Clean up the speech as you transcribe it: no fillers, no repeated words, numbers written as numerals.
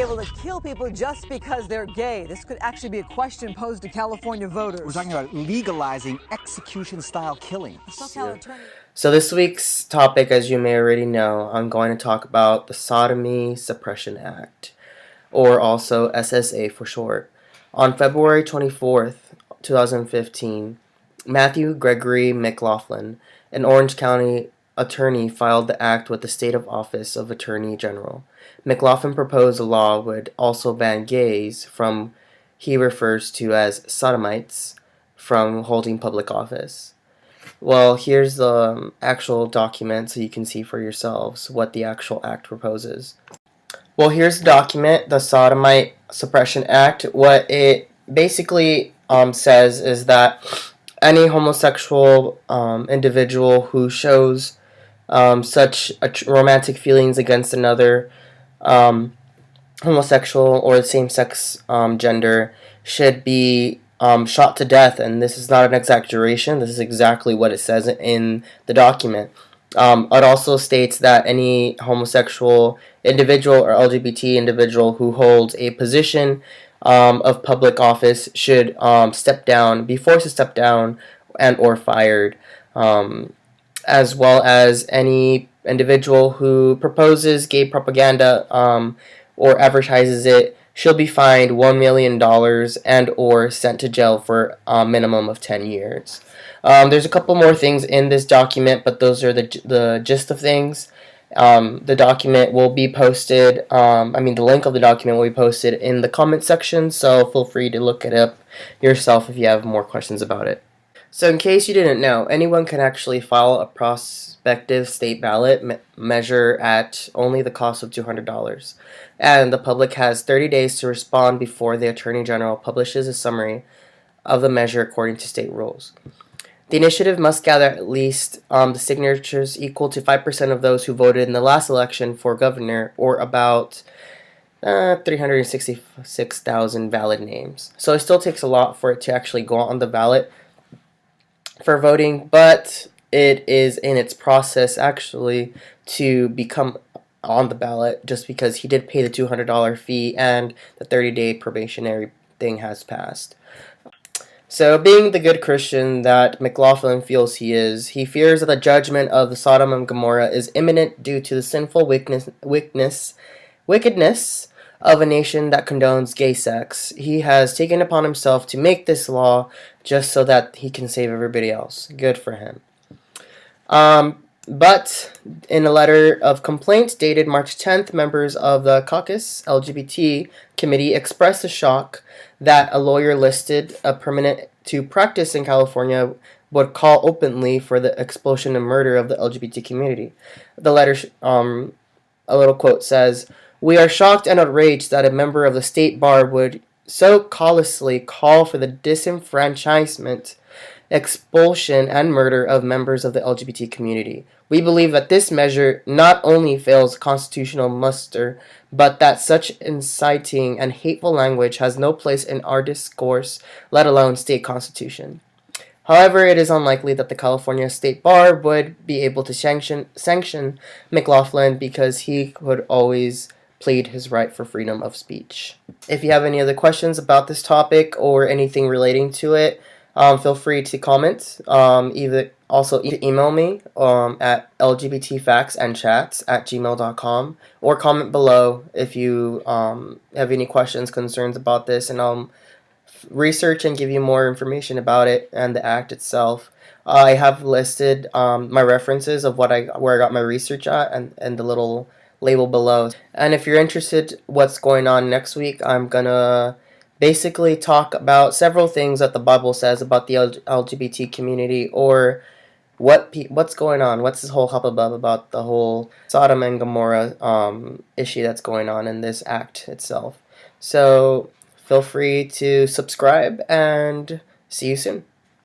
able to kill people just because they're gay. This could actually be a question posed to California voters. We're talking about legalizing execution-style killings. Yeah. So this week's topic, as you may already know, I'm going to talk about the Sodomy Suppression Act, or also SSA for short. On February 24th, 2015, Matthew Gregory McLaughlin, an Orange County attorney, filed the act with the State Office of Attorney General. McLaughlin proposed a law would also ban gays from he refers to as sodomites from holding public office. Well, here's the actual document so you can see for yourselves what the actual act proposes. Well, here's the document, the Sodomite Suppression Act. What it basically says is that any homosexual individual who shows such romantic feelings against another homosexual or same-sex gender should be shot to death. And this is not an exaggeration. This is exactly what it says in the document. It also states that any homosexual individual or LGBT individual who holds a position of public office should be forced to step down and or fired, as well as any individual who proposes gay propaganda or advertises it should be fined $1 million and or sent to jail for a minimum of 10 years. There's a couple more things in this document, but those are the gist of things. The document will be posted, the link of the document will be posted in the comment section, so feel free to look it up yourself if you have more questions about it. So in case you didn't know, anyone can actually file a prospective state ballot measure at only the cost of $200. And the public has 30 days to respond before the Attorney General publishes a summary of the measure according to state rules. The initiative must gather at least the signatures equal to 5% of those who voted in the last election for governor, or about 366,000 valid names. So it still takes a lot for it to actually go on the ballot for voting, but it is in its process actually to become on the ballot, just because he did pay the $200 fee and the 30-day probationary thing has passed. So, being the good Christian that McLaughlin feels he is, he fears that the judgment of the Sodom and Gomorrah is imminent due to the sinful wickedness of a nation that condones gay sex. He has taken upon himself to make this law just so that he can save everybody else. Good for him. But in a letter of complaint dated March 10th, members of the caucus LGBT committee expressed a shock that a lawyer listed a permanent to practice in California would call openly for the expulsion and murder of the LGBT community. The letter, a little quote says, "We are shocked and outraged that a member of the state bar would so callously call for the disenfranchisement, expulsion, and murder of members of the LGBT community. We believe that this measure not only fails constitutional muster, but that such inciting and hateful language has no place in our discourse, let alone state constitution. However, it is unlikely that the California State Bar would be able to sanction McLaughlin because he could always plead his right for freedom of speech." If you have any other questions about this topic or anything relating to it, feel free to comment. Also email me at lgbtfactsandchats@gmail.com, or comment below if you have any questions, concerns about this, and I'll research and give you more information about it and the act itself. I have listed my references of where I got my research at, and the little label below. And if you're interested what's going on next week, I'm gonna basically talk about several things that the Bible says about the LGBT community, or what's going on, what's this whole hubbub about the whole Sodom and Gomorrah issue that's going on in this act itself. So feel free to subscribe, and see you soon.